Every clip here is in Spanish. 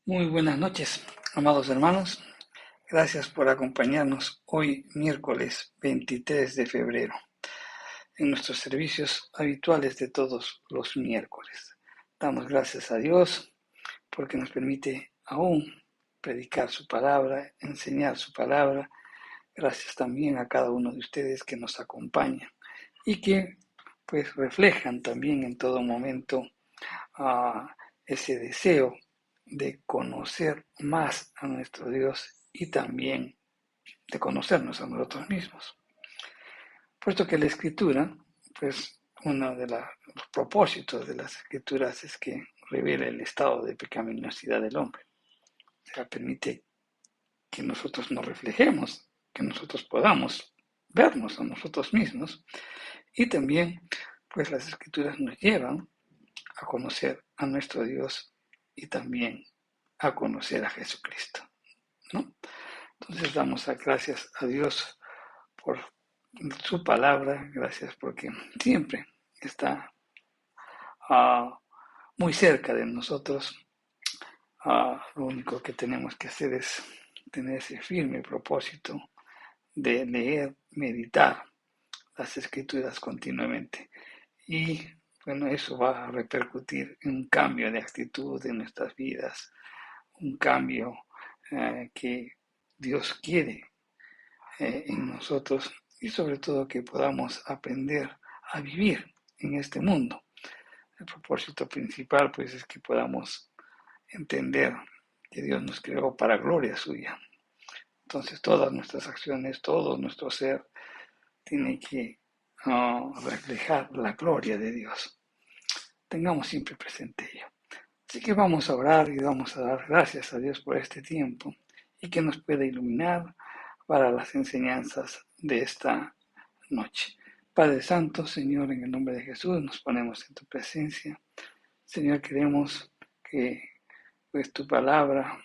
Muy buenas noches, amados hermanos. Gracias por acompañarnos hoy, miércoles 23 de febrero, en nuestros servicios habituales de todos los miércoles. Damos gracias a Dios porque nos permite aún predicar su palabra, enseñar su palabra. Gracias también a cada uno de ustedes que nos acompañan y que pues reflejan también en todo momento ese deseo de conocer más a nuestro Dios y también de conocernos a nosotros mismos. Puesto que la escritura, pues uno de los propósitos de las escrituras es que revela el estado de pecaminosidad del hombre. O sea, permite que nosotros nos reflejemos, que nosotros podamos vernos a nosotros mismos y también, pues las escrituras nos llevan a conocer a nuestro Dios y también a conocer a Jesucristo, ¿no? Entonces damos gracias a Dios por su palabra, gracias porque siempre está muy cerca de nosotros. Lo único que tenemos que hacer es tener ese firme propósito de leer, meditar las escrituras continuamente. Y bueno, eso va a repercutir en un cambio de actitud en nuestras vidas, un cambio que Dios quiere en nosotros y sobre todo que podamos aprender a vivir en este mundo. El propósito principal pues es que podamos entender que Dios nos creó para gloria suya. Entonces todas nuestras acciones, todo nuestro ser tiene que reflejar la gloria de Dios. Tengamos siempre presente ello. Así que vamos a orar y vamos a dar gracias a Dios por este tiempo y que nos pueda iluminar para las enseñanzas de esta noche. Padre Santo, Señor, en el nombre de Jesús nos ponemos en tu presencia. Señor, queremos que pues, tu palabra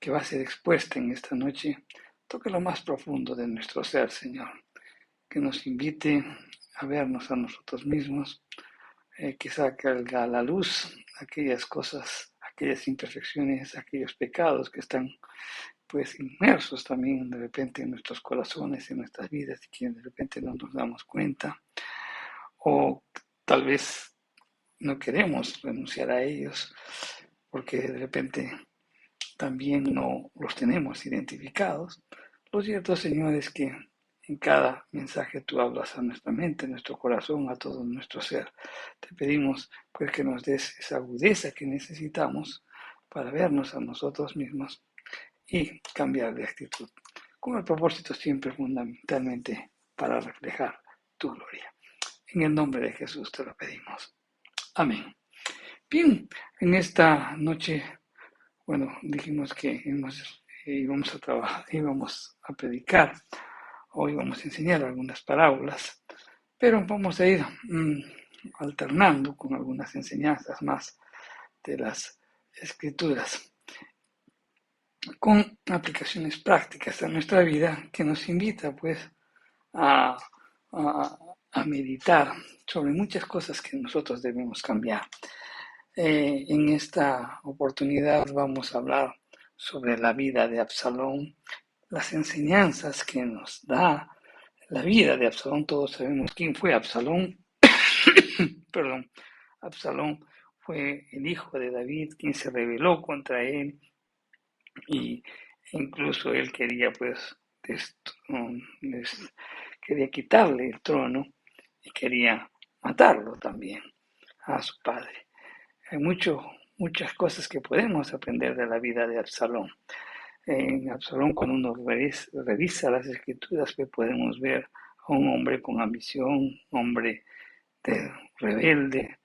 que va a ser expuesta en esta noche toque lo más profundo de nuestro ser, Señor. Que nos invite a vernos a nosotros mismos, que saque a la luz aquellas cosas, aquellas imperfecciones, aquellos pecados que están pues inmersos también de repente en nuestros corazones, en nuestras vidas y que de repente no nos damos cuenta o tal vez no queremos renunciar a ellos porque de repente también no los tenemos identificados. Lo cierto, Señor, es que en cada mensaje tú hablas a nuestra mente, a nuestro corazón, a todo nuestro ser. Te pedimos pues que nos des esa agudeza que necesitamos para vernos a nosotros mismos y cambiar de actitud, con el propósito siempre fundamentalmente para reflejar tu gloria. En el nombre de Jesús te lo pedimos. Amén. Bien, en esta noche, bueno, dijimos que íbamos a trabajar, íbamos a predicar o íbamos a enseñar algunas parábolas, pero vamos a ir alternando con algunas enseñanzas más de las escrituras, con aplicaciones prácticas a nuestra vida que nos invita pues a, a, a meditar sobre muchas cosas que nosotros debemos cambiar. En esta oportunidad vamos a hablar sobre la vida de Absalón, las enseñanzas que nos da la vida de Absalón. Todos sabemos quién fue Absalón. Perdón, Absalón fue el hijo de David, quien se rebeló contra él y incluso él quería pues quería quitarle el trono y quería matarlo también a su padre. Hay muchas cosas que podemos aprender de la vida de Absalón. En Absalón, cuando uno revisa las escrituras, pues podemos ver a un hombre con ambición, un hombre rebelde,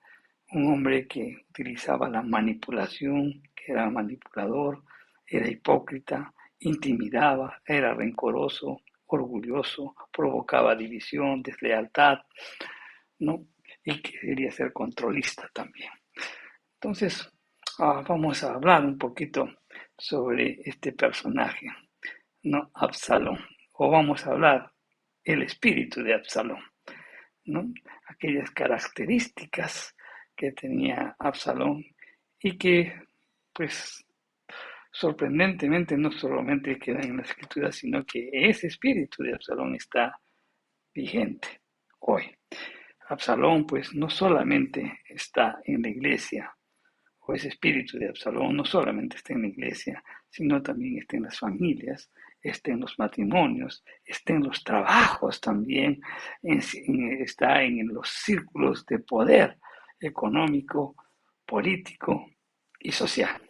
un hombre que utilizaba la manipulación, que era manipulador, era hipócrita, intimidaba, era rencoroso, orgulloso, provocaba división, deslealtad, ¿no? Y quería ser controlista también. Entonces, vamos a hablar un poquito sobre este personaje, ¿no? Absalón, o vamos a hablar el espíritu de Absalón, ¿no? Aquellas características que tenía Absalón y que pues sorprendentemente no solamente queda en la escritura, sino que ese espíritu de Absalón está vigente hoy. Absalón pues no solamente está en la iglesia, o ese espíritu de Absalón no solamente está en la iglesia, sino también está en las familias, está en los matrimonios, está en los trabajos también, está en los círculos de poder económico, político y social.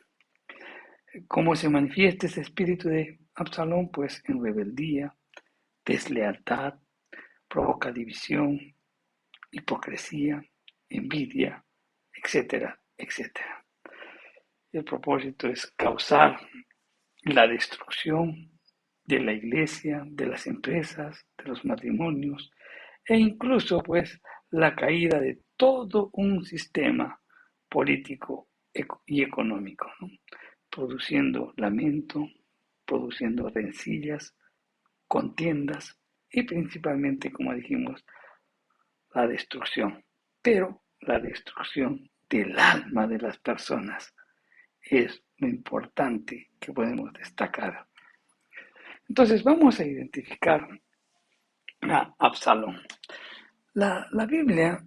¿Cómo se manifiesta ese espíritu de Absalón? Pues en rebeldía, deslealtad, provoca división, hipocresía, envidia, etcétera, etcétera. El propósito es causar la destrucción de la iglesia, de las empresas, de los matrimonios e incluso pues la caída de todo un sistema político y económico, ¿no? Produciendo lamento, produciendo rencillas, contiendas y principalmente, como dijimos, la destrucción. Pero la destrucción del alma de las personas es lo importante que podemos destacar. Entonces vamos a identificar a Absalón. La Biblia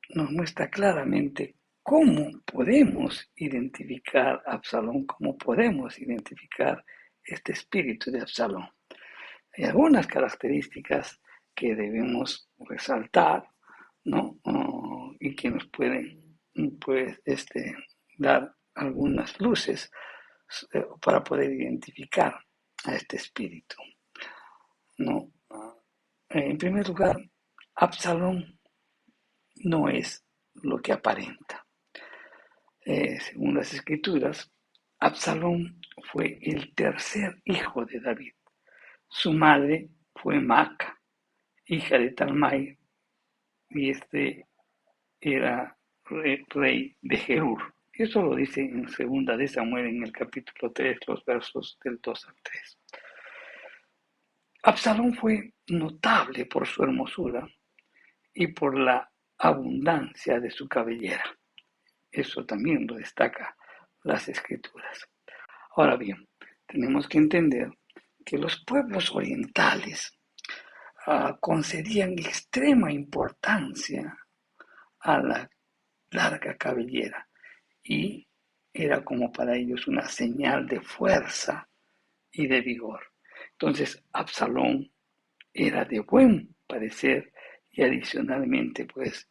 nos muestra claramente cómo podemos identificar a Absalón, cómo podemos identificar este espíritu de Absalón. Hay algunas características que debemos resaltar, ¿no? Y que nos pueden pues, dar algunas luces para poder identificar a este espíritu, ¿no? En primer lugar, Absalón no es lo que aparenta. Según las escrituras, Absalón fue el tercer hijo de David. Su madre fue Maaca, hija de Talmai, y era rey de Gerur. Eso lo dice en segunda de Samuel en el capítulo 3, los versos del 2 al 3. Absalón fue notable por su hermosura y por la abundancia de su cabellera. Eso también lo destaca las escrituras. Ahora bien, tenemos que entender que los pueblos orientales concedían extrema importancia a la larga cabellera y era como para ellos una señal de fuerza y de vigor. Entonces, Absalón era de buen parecer y adicionalmente, pues,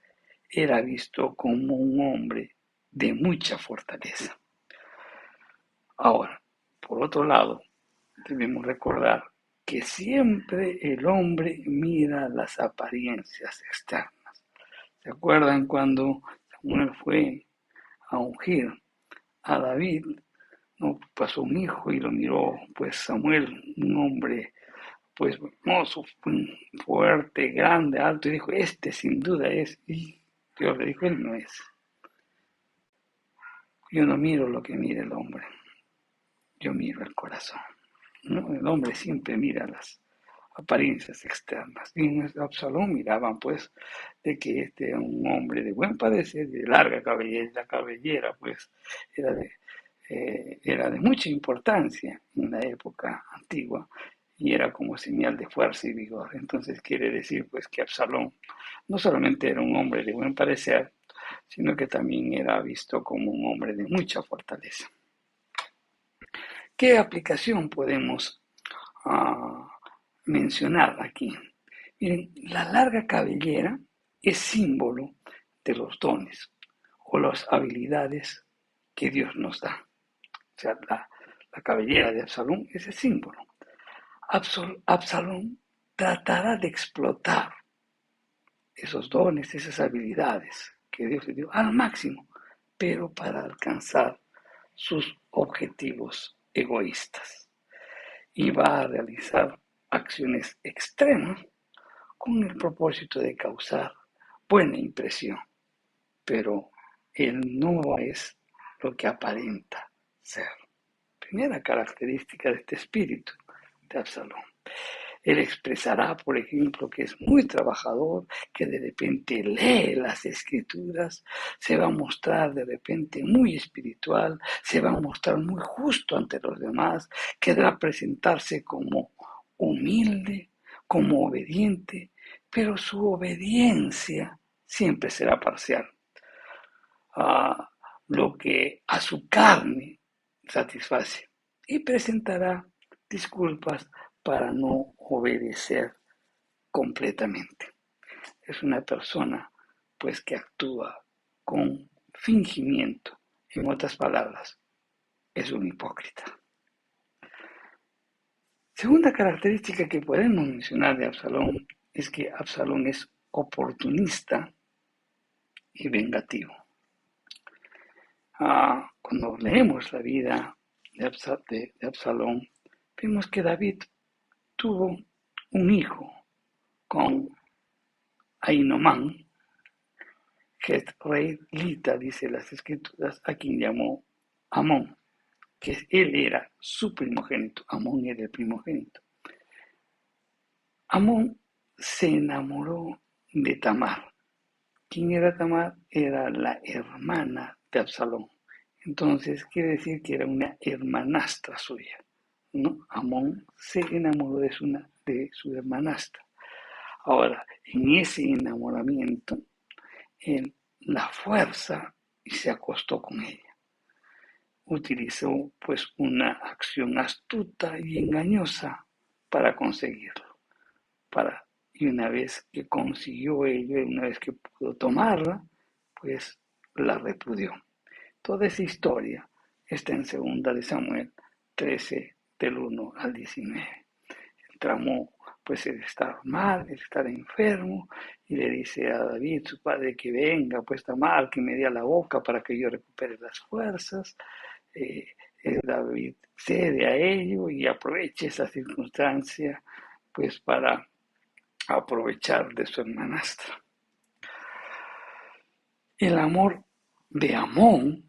era visto como un hombre de mucha fortaleza. Ahora, por otro lado, debemos recordar que siempre el hombre mira las apariencias externas. ¿Se acuerdan cuando Samuel fue a ungir a David? No pasó un hijo y lo miró, pues Samuel, un hombre, pues hermoso, fuerte, grande, alto, y dijo, este sin duda es. Y Dios le dijo, él no es. Yo no miro lo que mira el hombre, yo miro el corazón, ¿no? El hombre siempre mira las apariencias externas. Y en Absalón miraban pues de que este era un hombre de buen parecer, de larga cabellera, la cabellera pues era de mucha importancia en la época antigua y era como señal de fuerza y vigor. Entonces quiere decir pues que Absalón no solamente era un hombre de buen parecer, sino que también era visto como un hombre de mucha fortaleza. ¿Qué aplicación podemos mencionar aquí? Miren, la larga cabellera es símbolo de los dones o las habilidades que Dios nos da. O sea, la cabellera de Absalón es el símbolo. Absalón tratará de explotar esos dones, esas habilidades que Dios le dio al máximo, pero para alcanzar sus objetivos egoístas. Y va a realizar acciones extremas con el propósito de causar buena impresión, pero él no es lo que aparenta ser. Primera característica de este espíritu de Absalón. Él expresará, por ejemplo, que es muy trabajador, que de repente lee las escrituras, se va a mostrar de repente muy espiritual, se va a mostrar muy justo ante los demás, querrá presentarse como humilde, como obediente, pero su obediencia siempre será parcial. A lo que a su carne satisface y presentará disculpas para no obedecer completamente. Es una persona pues que actúa con fingimiento. En otras palabras, es un hipócrita. Segunda característica que podemos mencionar de Absalón es que Absalón es oportunista y vengativo. Cuando leemos la vida de Absalón, vemos que David tuvo un hijo con Ainomán, que es rey Lita, dice las escrituras, a quien llamó Amón, que él era su primogénito. Amón era el primogénito. Amón se enamoró de Tamar. ¿Quién era Tamar? Era la hermana de Absalón. Entonces quiere decir que era una hermanastra suya, ¿no? Amón se enamoró de su hermanastra. Ahora, en ese enamoramiento, él la fuerza y se acostó con ella. Utilizó pues una acción astuta y engañosa para conseguirlo. Y una vez que consiguió ello, una vez que pudo tomarla, pues la repudió. Toda esa historia está en 2 de Samuel 13, del 1 al 19. El tramo, pues el estar mal, el estar enfermo, y le dice a David, su padre, que venga, pues está mal, que me dé a la boca para que yo recupere las fuerzas. Eh, David cede a ello y aprovecha esa circunstancia, pues para aprovechar de su hermanastra. El amor de Amón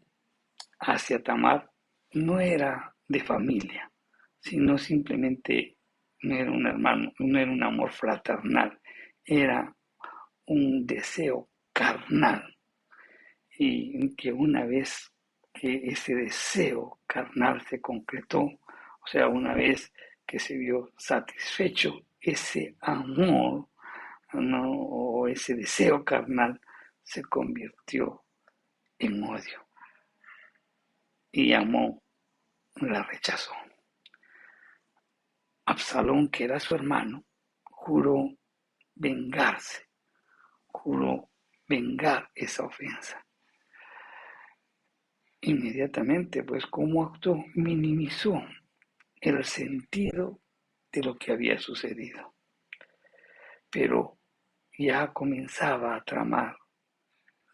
hacia Tamar no era de familia, sino simplemente no era un hermano, no era un amor fraternal, era un deseo carnal. Y que una vez que ese deseo carnal se concretó, o sea, una vez que se vio satisfecho ese amor, ¿no? O ese deseo carnal, se convirtió en odio. Y Amón la rechazó. Absalón, que era su hermano, juró vengarse, juró vengar esa ofensa. Inmediatamente, pues, ¿cómo actuó? Minimizó el sentido de lo que había sucedido. Pero ya comenzaba a tramar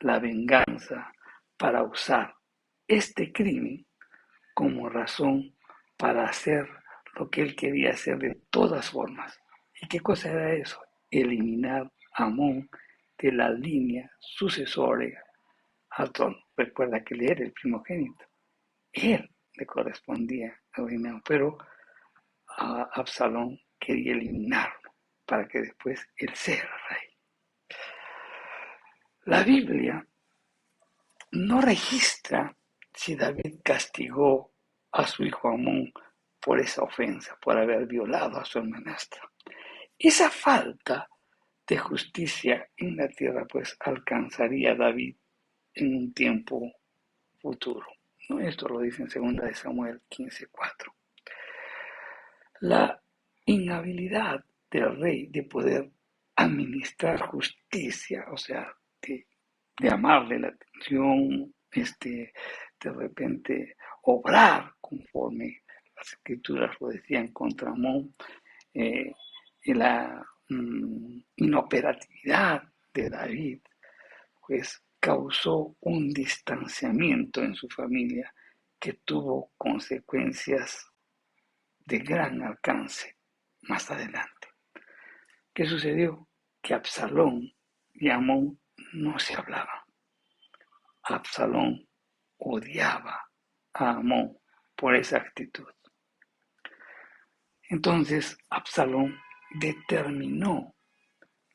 la venganza para usar este crimen como razón para hacer lo que él quería hacer de todas formas. ¿Y qué cosa era eso? Eliminar a Amón de la línea sucesoria al trono. Recuerda que él era el primogénito. Él le correspondía al reinado, pero a Absalón quería eliminarlo para que después él sea rey. La Biblia no registra si David castigó a su hijo Amón por esa ofensa, por haber violado a su hermanastra. Esa falta de justicia en la tierra pues alcanzaría a David en un tiempo futuro. ¿No? Esto lo dice en 2 de Samuel 15:4. La inhabilidad del rey de poder administrar justicia, o sea, de amarle la atención, de repente obrar conforme las escrituras lo decían contra Amón, y la inoperatividad de David, pues causó un distanciamiento en su familia que tuvo consecuencias de gran alcance más adelante. ¿Qué sucedió? Que Absalón y Amón no se hablaban. Absalón odiaba a Amón por esa actitud. Entonces Absalón determinó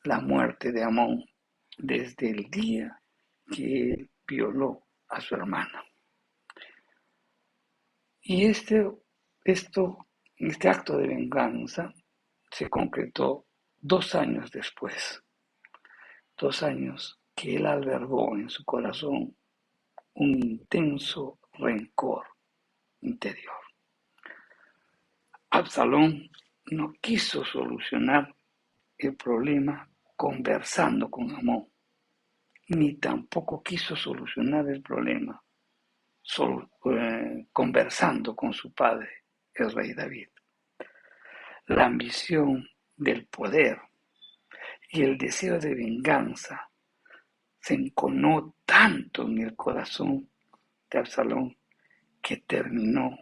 la muerte de Amón desde el día que él violó a su hermana. Y este acto de venganza se concretó 2 años después, 2 años que él albergó en su corazón un intenso rencor interior. Absalón no quiso solucionar el problema conversando con Amón, ni tampoco quiso solucionar el problema conversando con su padre, el rey David. La ambición del poder y el deseo de venganza se enconó tanto en el corazón de Absalón que terminó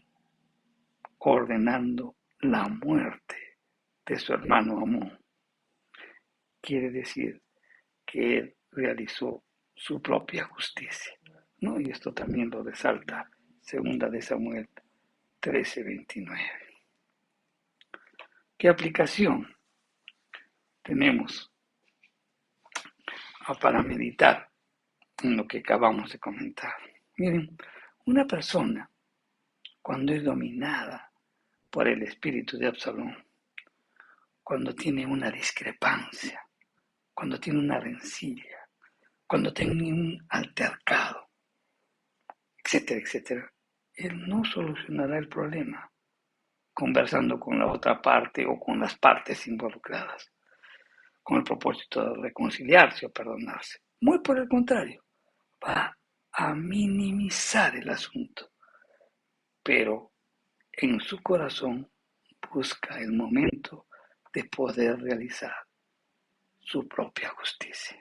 ordenando la muerte de su hermano Amón. Quiere decir que él realizó su propia justicia, ¿no? Y esto también lo resalta 2 de Samuel 13:29. ¿Qué aplicación tenemos para meditar en lo que acabamos de comentar? Miren, una persona cuando es dominada por el espíritu de Absalón, cuando tiene una discrepancia, cuando tiene una rencilla, cuando tiene un altercado, etcétera, etcétera, él no solucionará el problema conversando con la otra parte o con las partes involucradas, con el propósito de reconciliarse o perdonarse. Muy por el contrario, va a minimizar el asunto, pero en su corazón busca el momento de poder realizar su propia justicia.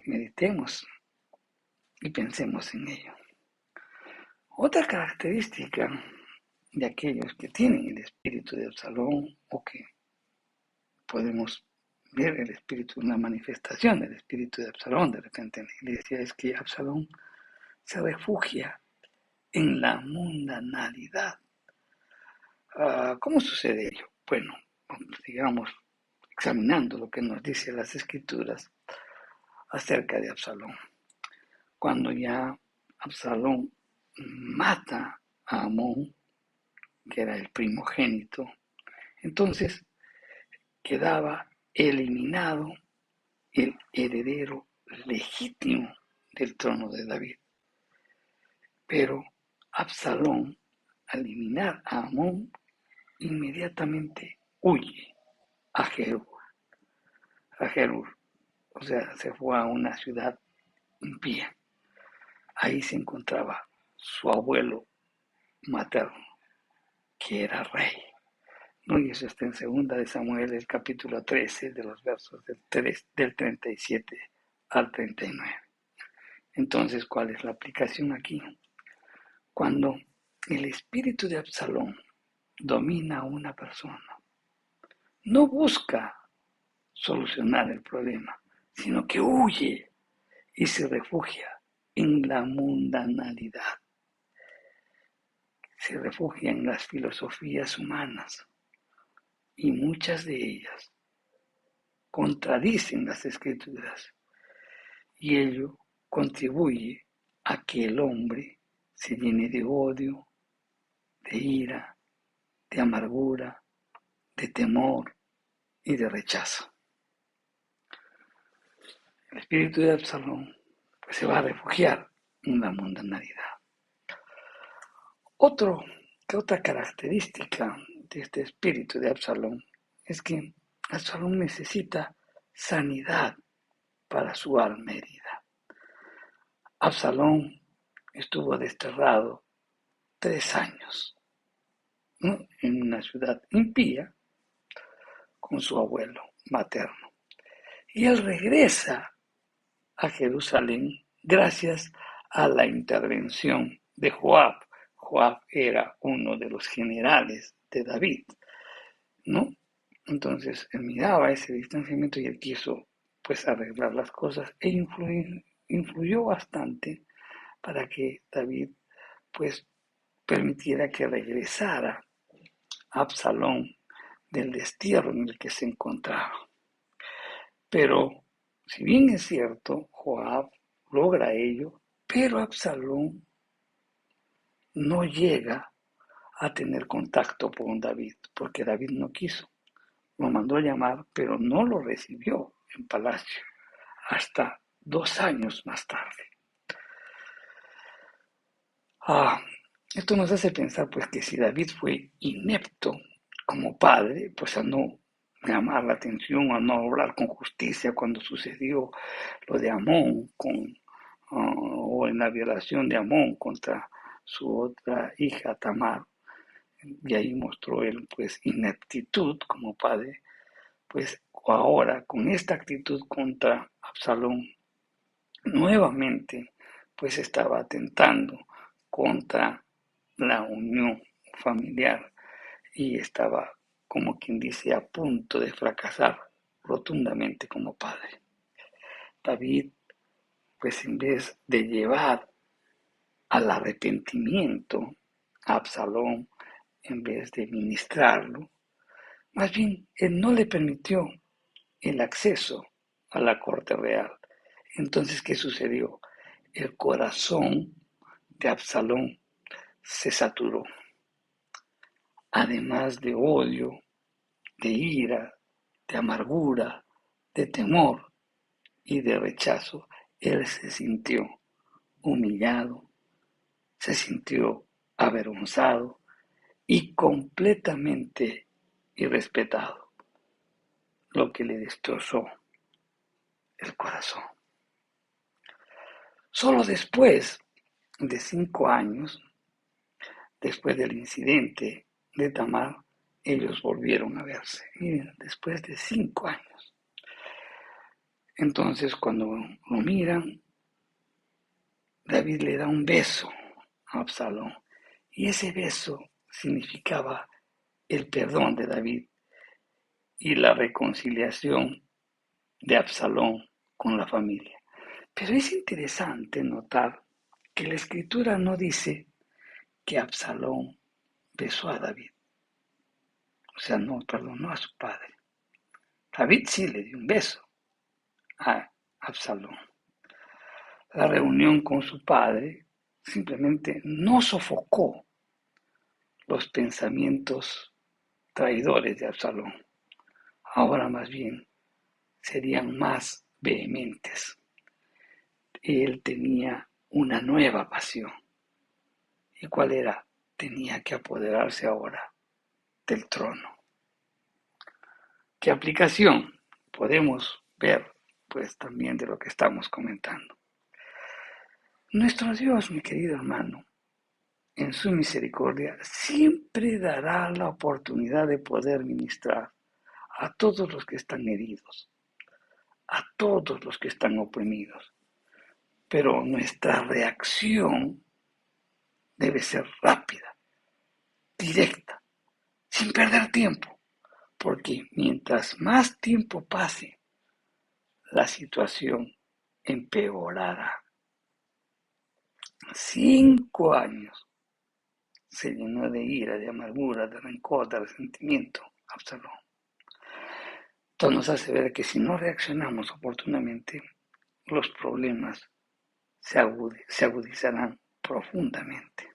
Meditemos y pensemos en ello. Otra característica de aquellos que tienen el espíritu de Absalón o que podemos ver el espíritu, una manifestación del espíritu de Absalón de repente en la iglesia, es que Absalón se refugia en la mundanalidad. ¿Cómo sucede ello? Bueno, digamos, examinando lo que nos dicen las escrituras acerca de Absalón. Cuando ya Absalón mata a Amón, que era el primogénito, entonces quedaba eliminado el heredero legítimo del trono de David. Pero Absalón, al eliminar a Amón, inmediatamente huye a Gerur. O sea, se fue a una ciudad impía. Ahí se encontraba su abuelo materno, que era rey. ¿No? Y eso está en 2 de Samuel, el capítulo 13, de los versos del 37 al 39. Entonces, ¿cuál es la aplicación aquí? Cuando el espíritu de Absalón domina a una persona, no busca solucionar el problema, sino que huye y se refugia en la mundanalidad. Se refugia en las filosofías humanas y muchas de ellas contradicen las escrituras y ello contribuye a que el hombre se llene de odio, de ira, de amargura, de temor y de rechazo. El espíritu de Absalón pues, se va a refugiar en la mundanalidad. Otra característica de este espíritu de Absalón es que Absalón necesita sanidad para su alma herida. Absalón estuvo desterrado 3 años, ¿no? En una ciudad impía con su abuelo materno. Y él regresa a Jerusalén gracias a la intervención de Joab. Joab era uno de los generales de David, ¿no? Entonces él miraba ese distanciamiento y él quiso pues arreglar las cosas e influyó bastante para que David pues permitiera que regresara Absalón del destierro en el que se encontraba. Pero, si bien es cierto, Joab logra ello, pero Absalón no llega a tener contacto con David, porque David no quiso. Lo mandó a llamar, pero no lo recibió en palacio, hasta 2 años más tarde. Esto nos hace pensar pues que si David fue inepto como padre, pues a no llamar la atención, a no obrar con justicia cuando sucedió lo de Amón o en la violación de Amón contra su otra hija Tamar, y ahí mostró él pues ineptitud como padre, pues ahora con esta actitud contra Absalón nuevamente pues estaba atentando contra la unión familiar y estaba, como quien dice, a punto de fracasar rotundamente como padre. David, pues en vez de llevar al arrepentimiento a Absalón, en vez de ministrarlo, más bien él no le permitió el acceso a la corte real. Entonces, ¿qué sucedió? El corazón de Absalón se saturó. Además de odio, de ira, de amargura, de temor y de rechazo, él se sintió humillado, se sintió avergonzado y completamente irrespetado, lo que le destrozó el corazón. Solo después de 5 años, después del incidente de Tamar, ellos volvieron a verse. Miren, después de 5 años. Entonces, cuando lo miran, David le da un beso a Absalón. Y ese beso significaba el perdón de David y la reconciliación de Absalón con la familia. Pero es interesante notar que la escritura no dice que Absalón besó a David. O sea, no perdonó a su padre. David sí le dio un beso a Absalón. La reunión con su padre simplemente no sofocó los pensamientos traidores de Absalón. Ahora más bien serían más vehementes. Él tenía una nueva pasión. ¿Y cuál era? Tenía que apoderarse ahora del trono. ¿Qué aplicación podemos ver pues también de lo que estamos comentando? Nuestro Dios, mi querido hermano, en su misericordia, siempre dará la oportunidad de poder ministrar a todos los que están heridos, a todos los que están oprimidos. Pero nuestra reacción debe ser rápida, directa, sin perder tiempo, porque mientras más tiempo pase, la situación empeorará. 5 años se llenó de ira, de amargura, de rencor, de resentimiento, Absalón. Esto nos hace ver que si no reaccionamos oportunamente, los problemas se agudizarán profundamente.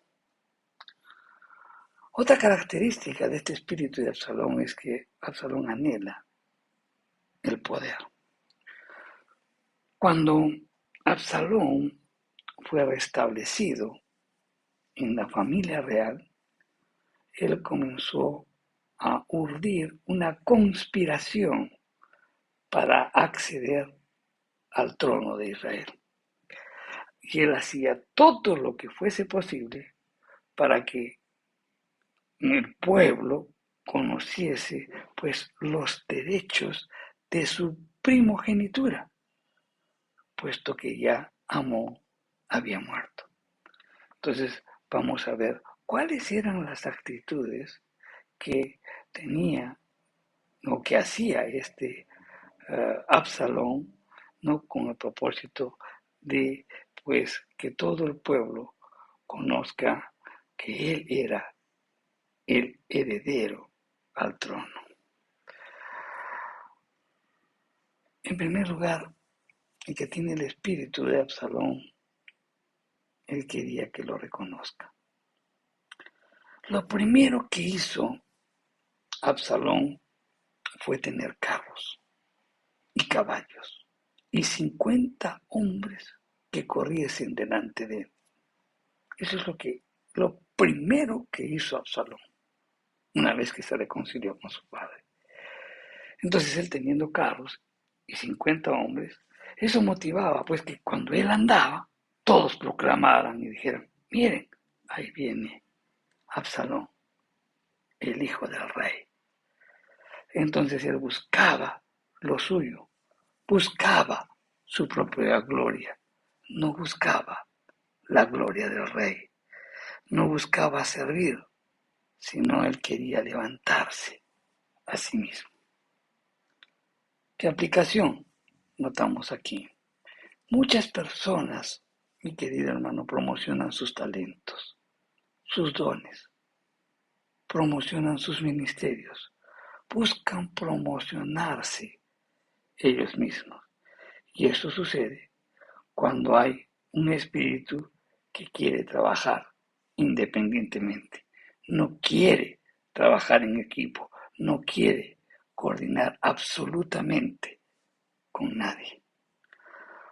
Otra característica de este espíritu de Absalón es que Absalón anhela el poder. Cuando Absalón fue restablecido en la familia real, él comenzó a urdir una conspiración para acceder al trono de Israel. Y él hacía todo lo que fuese posible para que el pueblo conociese pues los derechos de su primogenitura, puesto que ya Amón había muerto. Entonces vamos a ver cuáles eran las actitudes que tenía o que hacía este Absalón, ¿no? Con el propósito de pues que todo el pueblo conozca que él era el heredero al trono. En primer lugar, el que tiene el espíritu de Absalón, él quería que lo reconozca. Lo primero que hizo Absalón fue tener carros y caballos y 50 hombres que corriesen delante de él. Eso es lo primero que hizo Absalón una vez que se reconcilió con su padre. Entonces él teniendo carros y 50 hombres, eso motivaba pues que cuando él andaba, todos proclamaran y dijeran, miren, ahí viene Absalón, el hijo del rey. Entonces él buscaba lo suyo, buscaba su propia gloria, no buscaba la gloria del rey, no buscaba servir, sino él quería levantarse a sí mismo. ¿Qué aplicación notamos aquí? Muchas personas, mi querido hermano, promocionan sus talentos, sus dones, promocionan sus ministerios, buscan promocionarse ellos mismos. Y eso sucede cuando hay un espíritu que quiere trabajar independientemente, no quiere trabajar en equipo, no quiere coordinar absolutamente con nadie.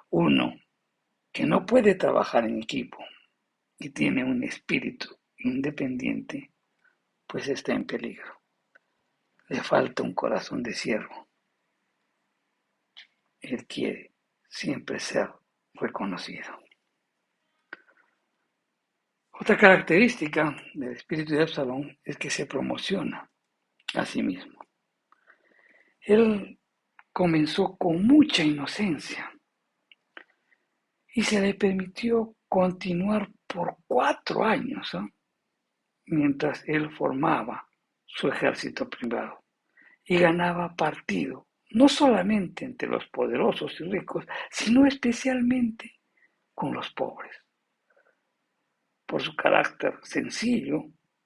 Uno que no puede trabajar en equipo y tiene un espíritu independiente, pues está en peligro. Le falta un corazón de siervo. Él quiere siempre ser reconocido. Otra característica del espíritu de Absalón es que se promociona a sí mismo. Él comenzó con mucha inocencia y se le permitió continuar por 4 años, mientras él formaba su ejército privado y ganaba partido, no solamente entre los poderosos y ricos, sino especialmente con los pobres. Por su carácter sencillo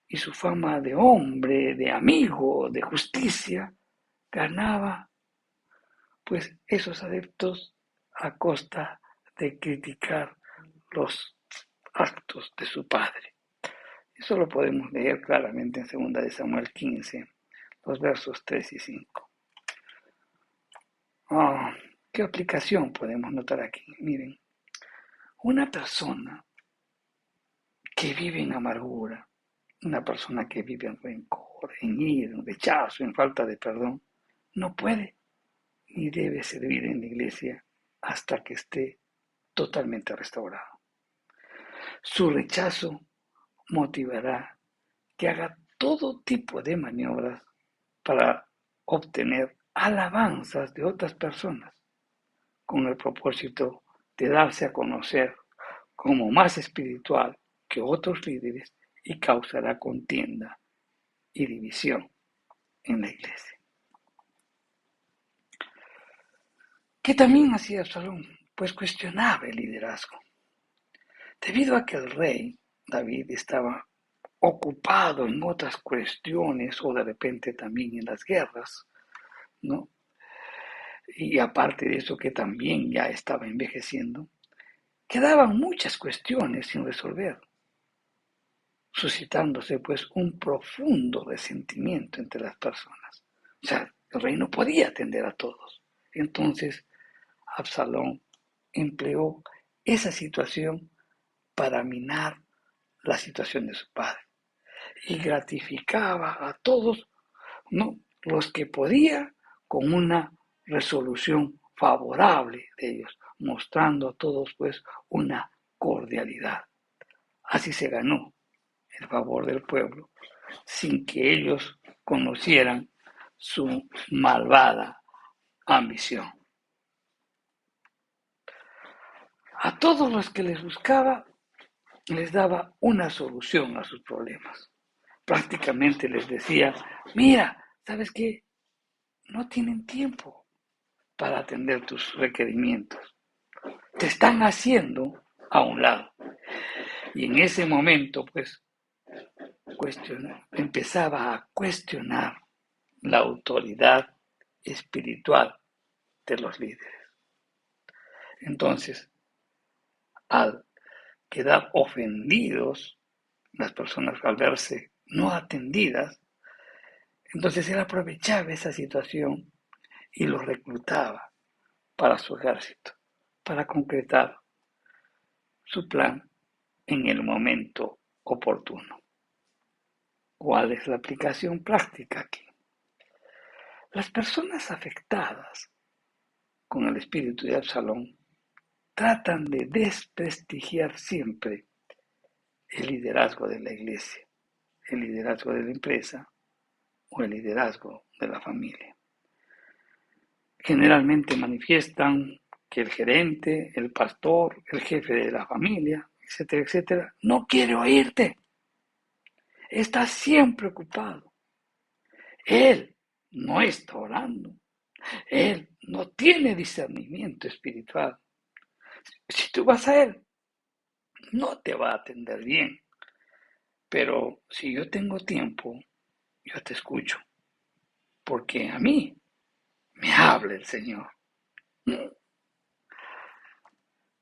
y su fama de hombre, de amigo, de justicia, ganaba pues esos adeptos a costa de criticar los actos de su padre. Eso lo podemos leer claramente en 2 de Samuel 15, los versos 3 y 5. ¿Qué aplicación podemos notar aquí? Miren, una persona que vive en amargura, una persona que vive en rencor, en ira, en rechazo, en falta de perdón, no puede ni debe servir en la iglesia hasta que esté totalmente restaurado. Su rechazo motivará que haga todo tipo de maniobras para obtener alabanzas de otras personas, con el propósito de darse a conocer como más espiritual que otros líderes y causará contienda y división en la iglesia. ¿Qué también hacía Absalón? Pues cuestionaba el liderazgo. Debido a que el rey David estaba ocupado en otras cuestiones o de repente también en las guerras, ¿no? Y aparte de eso que también ya estaba envejeciendo, quedaban muchas cuestiones sin resolver, suscitándose pues un profundo resentimiento entre las personas. O sea, el rey no podía atender a todos. Entonces, Absalón empleó esa situación para minar la situación de su padre y gratificaba a todos, ¿no?, los que podía con una resolución favorable de ellos, mostrando a todos pues una cordialidad. Así se ganó el favor del pueblo sin que ellos conocieran su malvada ambición. A todos los que les buscaba les daba una solución a sus problemas. Prácticamente les decía, mira, ¿sabes qué? No tienen tiempo para atender tus requerimientos. Te están haciendo a un lado. Y en ese momento, pues, empezaba a cuestionar la autoridad espiritual de los líderes. Entonces, al quedar ofendidos las personas al verse no atendidas, entonces él aprovechaba esa situación y los reclutaba para su ejército, para concretar su plan en el momento oportuno. ¿Cuál es la aplicación práctica aquí? Las personas afectadas con el espíritu de Absalón tratan de desprestigiar siempre el liderazgo de la iglesia, el liderazgo de la empresa o el liderazgo de la familia. Generalmente manifiestan que el gerente, el pastor, el jefe de la familia, etcétera, etcétera, no quiere oírte. Está siempre ocupado. Él no está orando. Él no tiene discernimiento espiritual. Si tú vas a él, no te va a atender bien. Pero si yo tengo tiempo, yo te escucho. Porque a mí me habla el Señor.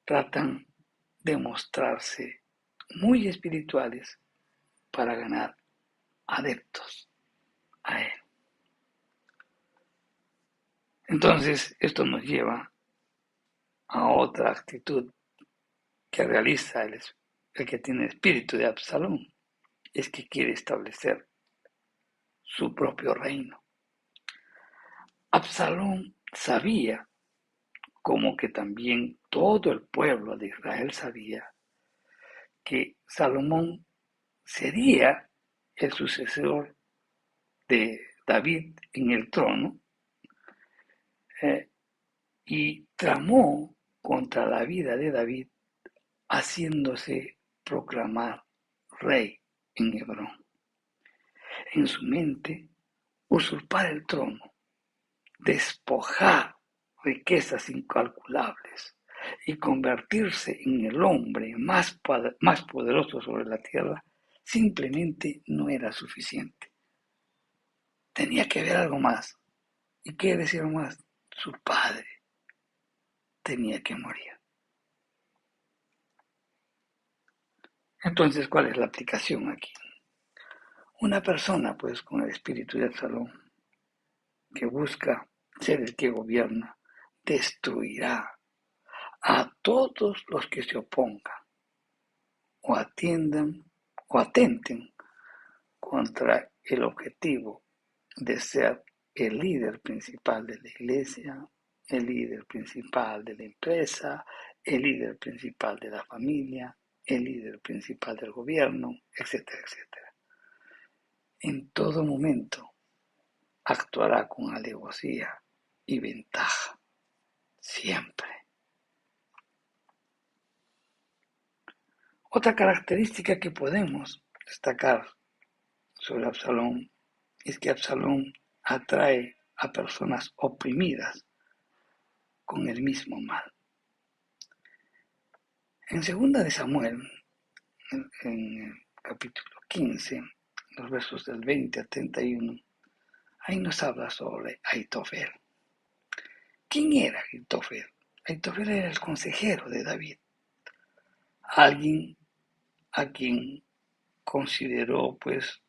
Tratan de mostrarse muy espirituales para ganar adeptos a él. Entonces, esto nos lleva a otra actitud que realiza el que tiene espíritu de Absalón, es que quiere establecer su propio reino. Absalón sabía, como que también todo el pueblo de Israel sabía, que Salomón sería el sucesor de David en el trono, y tramó contra la vida de David, haciéndose proclamar rey en Hebrón. En su mente, usurpar el trono, despojar riquezas incalculables y convertirse en el hombre más poderoso sobre la tierra, simplemente no era suficiente. Tenía que haber algo más. ¿Y qué decir más? Su padre tenía que morir. Entonces, ¿cuál es la aplicación aquí? Una persona, pues, con el espíritu de Absalón, que busca ser el que gobierna, destruirá a todos los que se opongan o atiendan o atenten contra el objetivo de ser el líder principal de la iglesia, el líder principal de la empresa, el líder principal de la familia, el líder principal del gobierno, etcétera, etcétera. En todo momento actuará con alevosía y ventaja, siempre. Otra característica que podemos destacar sobre Absalón es que Absalón atrae a personas oprimidas con el mismo mal. En 2 de Samuel, en el capítulo 15, los versos del 20 al 31, ahí nos habla sobre Aitofel. ¿Quién era Aitofel? Aitofel era el consejero de David, alguien a quien consideró, pues,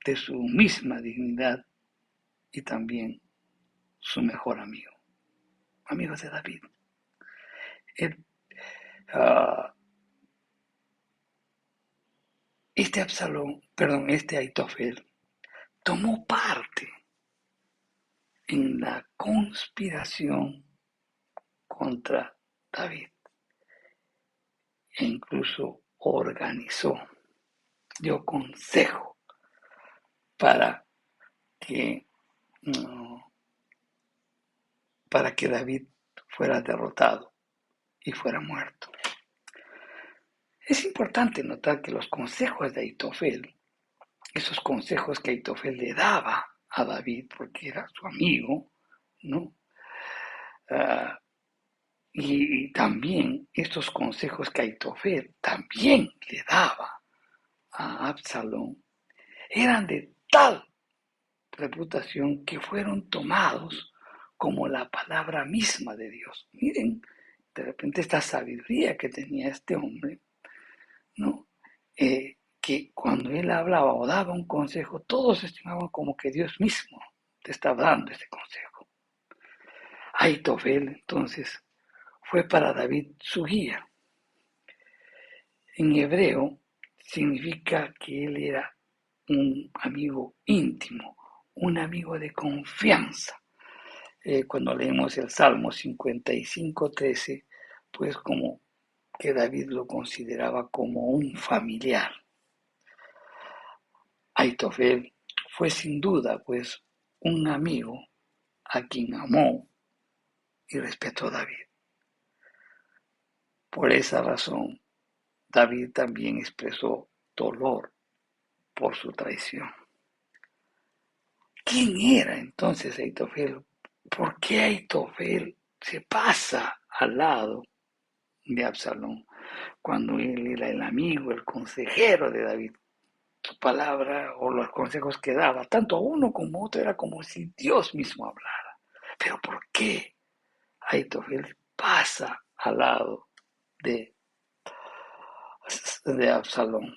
de su misma dignidad y también su mejor amigo de David. Él, este Aitofel tomó parte en la conspiración contra David e incluso dio consejo para que, David fuera derrotado y fuera muerto. Es importante notar que los consejos de Aitofel, esos consejos que Aitofel le daba a David porque era su amigo, ¿no? Y también estos consejos que Aitofel también le daba a Absalón eran de tal reputación que fueron tomados como la palabra misma de Dios. Miren, de repente esta sabiduría que tenía este hombre, ¿no? Que cuando él hablaba o daba un consejo, todos estimaban como que Dios mismo te estaba dando este consejo. Ahitofel, entonces, fue para David su guía. En hebreo significa que él era un amigo íntimo, un amigo de confianza. Cuando leemos el Salmo 55:13, pues como que David lo consideraba como un familiar. Ahitofel fue sin duda pues un amigo a quien amó y respetó David. Por esa razón, David también expresó dolor por su traición. ¿Quién era entonces Ahitofel? ¿Por qué Ahitofel se pasa al lado de Absalón cuando él era el amigo, el consejero de David? Su palabra o los consejos que daba, tanto a uno como a otro, era como si Dios mismo hablara. Pero ¿por qué Ahitofel pasa al lado de, de Absalón?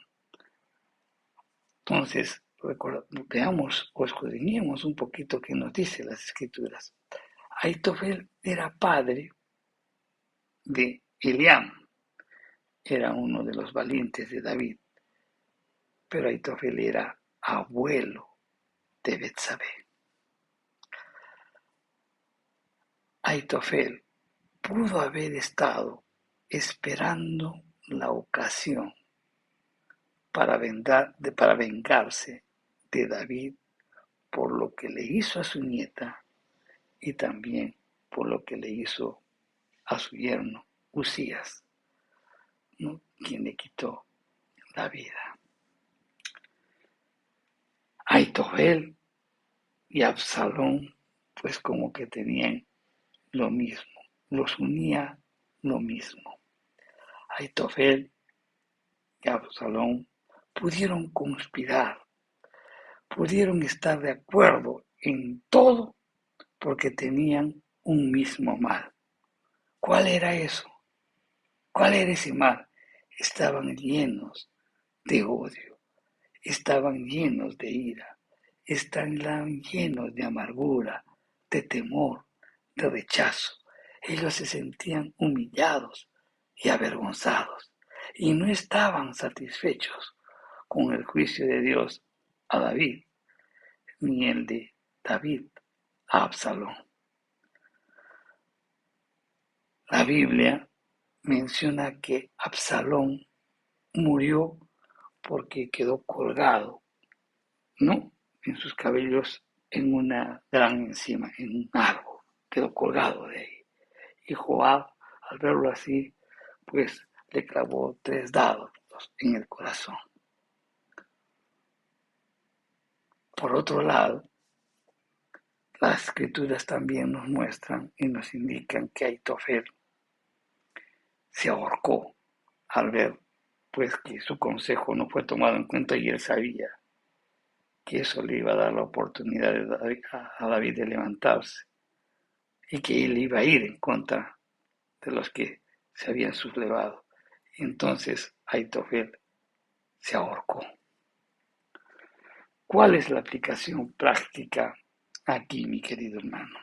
Entonces, veamos o escudriñemos un poquito qué nos dice las Escrituras. Ahitofel era padre de Eliam, era uno de los valientes de David, pero Ahitofel era abuelo de Betsabé. Ahitofel pudo haber estado esperando la ocasión para vengarse de David por lo que le hizo a su nieta y también por lo que le hizo a su yerno Usías, ¿no? Quien le quitó la vida. Ahitofel y Absalón pues como que tenían lo mismo, los unía lo mismo. Ahitofel y Absalón pudieron conspirar, pudieron estar de acuerdo en todo porque tenían un mismo mal. ¿Cuál era eso? ¿Cuál era ese mal? Estaban llenos de odio, estaban llenos de ira, estaban llenos de amargura, de temor, de rechazo. Ellos se sentían humillados y avergonzados y no estaban satisfechos con el juicio de Dios a David, ni el de David a Absalón. La Biblia menciona que Absalón murió porque quedó colgado, ¿no? En sus cabellos en una gran encima, en un árbol, quedó colgado de ahí. Y Joab, al verlo así, pues le clavó 3 dados en el corazón. Por otro lado, las escrituras también nos muestran y nos indican que Ahitofel se ahorcó al ver pues que su consejo no fue tomado en cuenta y él sabía que eso le iba a dar la oportunidad a David de levantarse y que él iba a ir en contra de los que se habían sublevado. Entonces Ahitofel se ahorcó. ¿Cuál es la aplicación práctica aquí, mi querido hermano?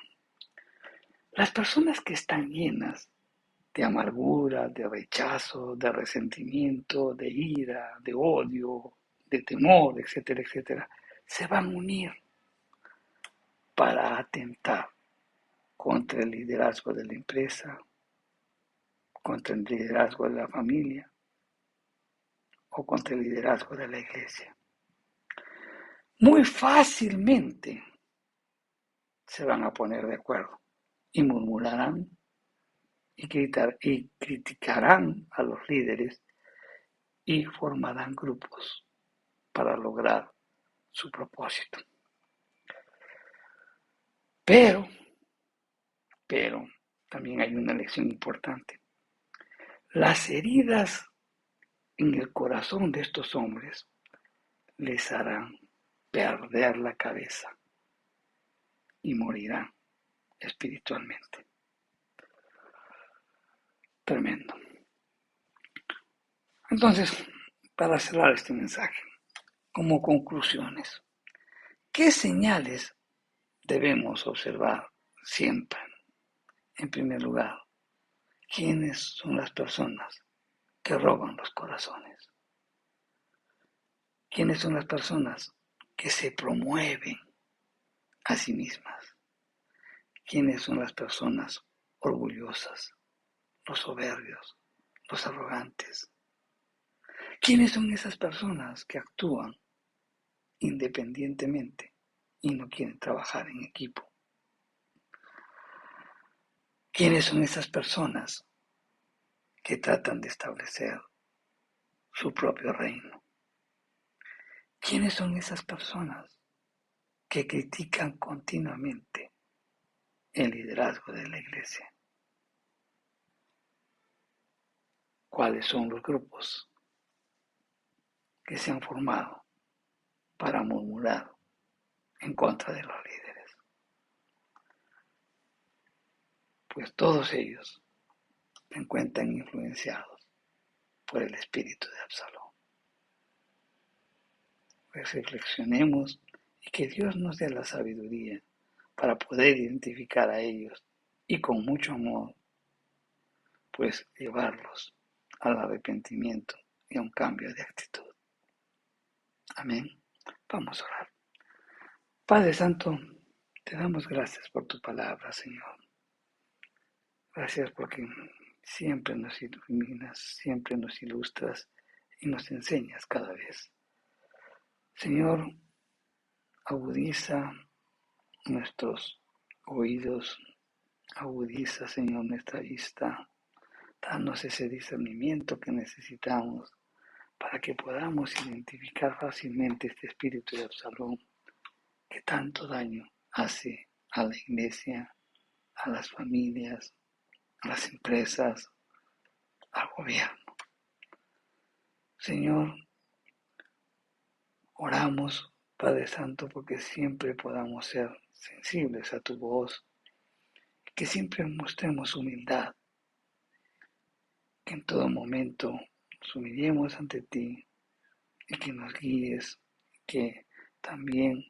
Las personas que están llenas de amargura, de rechazo, de resentimiento, de ira, de odio, de temor, etcétera, etcétera, se van a unir para atentar contra el liderazgo de la empresa, contra el liderazgo de la familia o contra el liderazgo de la iglesia. Muy fácilmente se van a poner de acuerdo y murmurarán y criticarán a los líderes y formarán grupos para lograr su propósito. Pero también hay una lección importante. Las heridas en el corazón de estos hombres les harán perder la cabeza y morirán espiritualmente. Tremendo. Entonces, para cerrar este mensaje, como conclusiones, ¿qué señales debemos observar siempre? En primer lugar, ¿quiénes son las personas que roban los corazones? ¿Quiénes son las personas que se promueven a sí mismas? ¿Quiénes son las personas orgullosas, los soberbios, los arrogantes? ¿Quiénes son esas personas que actúan independientemente y no quieren trabajar en equipo? ¿Quiénes son esas personas que tratan de establecer su propio reino? ¿Quiénes son esas personas que critican continuamente el liderazgo de la iglesia? ¿Cuáles son los grupos que se han formado para murmurar en contra de los líderes? Pues todos ellos se encuentran influenciados por el espíritu de Absalón. Pues reflexionemos y que Dios nos dé la sabiduría para poder identificar a ellos y con mucho amor, pues llevarlos al arrepentimiento y a un cambio de actitud. Amén. Vamos a orar. Padre Santo, te damos gracias por tu palabra, Señor. Gracias porque siempre nos iluminas, siempre nos ilustras y nos enseñas cada vez. Señor, agudiza nuestros oídos, agudiza, Señor, nuestra vista. Danos ese discernimiento que necesitamos para que podamos identificar fácilmente este espíritu de Absalón que tanto daño hace a la iglesia, a las familias, a las empresas, al gobierno. Señor, oramos, Padre Santo, porque siempre podamos ser sensibles a tu voz, que siempre mostremos humildad, que en todo momento nos humillemos ante ti y que nos guíes, que también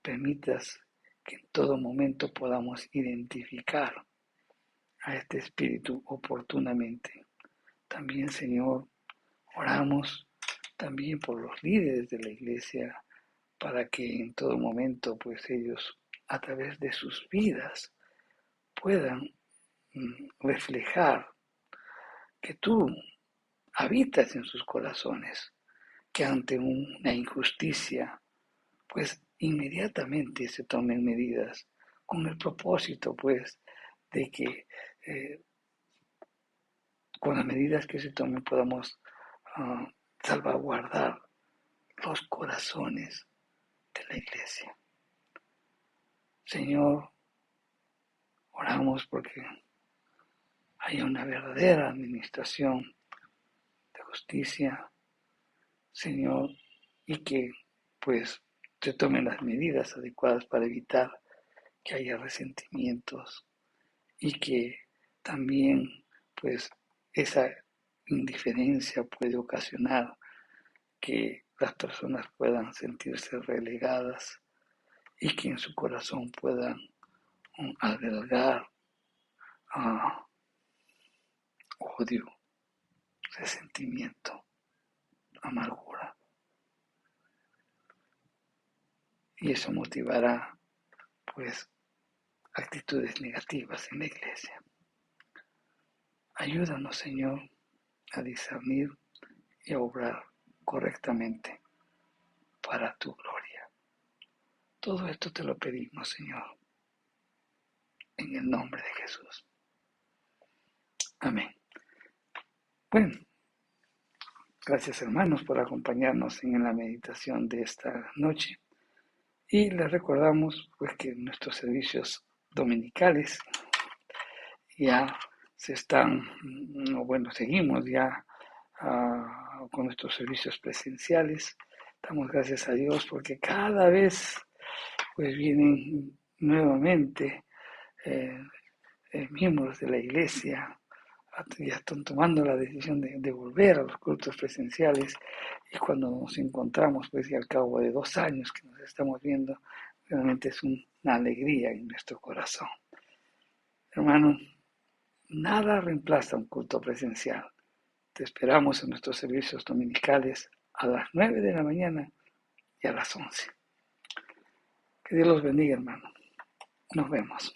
permitas que en todo momento podamos identificar a este espíritu oportunamente. También, Señor, oramos también por los líderes de la iglesia para que en todo momento pues ellos a través de sus vidas puedan reflejar que tú habitas en sus corazones, que ante una injusticia pues inmediatamente se tomen medidas con el propósito pues de que con las medidas que se tomen podamos salvaguardar los corazones de la iglesia. Señor, oramos porque haya una verdadera administración de justicia, Señor, y que pues se tomen las medidas adecuadas para evitar que haya resentimientos y que también pues esa indiferencia puede ocasionar que las personas puedan sentirse relegadas y que en su corazón puedan albergar odio, resentimiento, amargura. Y eso motivará pues actitudes negativas en la iglesia. Ayúdanos, Señor, a discernir y a obrar correctamente para tu gloria. Todo esto te lo pedimos, Señor, en el nombre de Jesús. Amén. Bueno, gracias hermanos por acompañarnos en la meditación de esta noche. Y les recordamos pues que nuestros servicios dominicales ya se están, bueno, seguimos ya con nuestros servicios presenciales. Damos gracias a Dios porque cada vez pues vienen nuevamente miembros de la iglesia ya están tomando la decisión de volver a los cultos presenciales, y cuando nos encontramos, pues, y al cabo de 2 años que nos estamos viendo, realmente es una alegría en nuestro corazón. Hermano, nada reemplaza un culto presencial. Te esperamos en nuestros servicios dominicales a las 9 de la mañana y a las 11. Que Dios los bendiga, hermano. Nos vemos.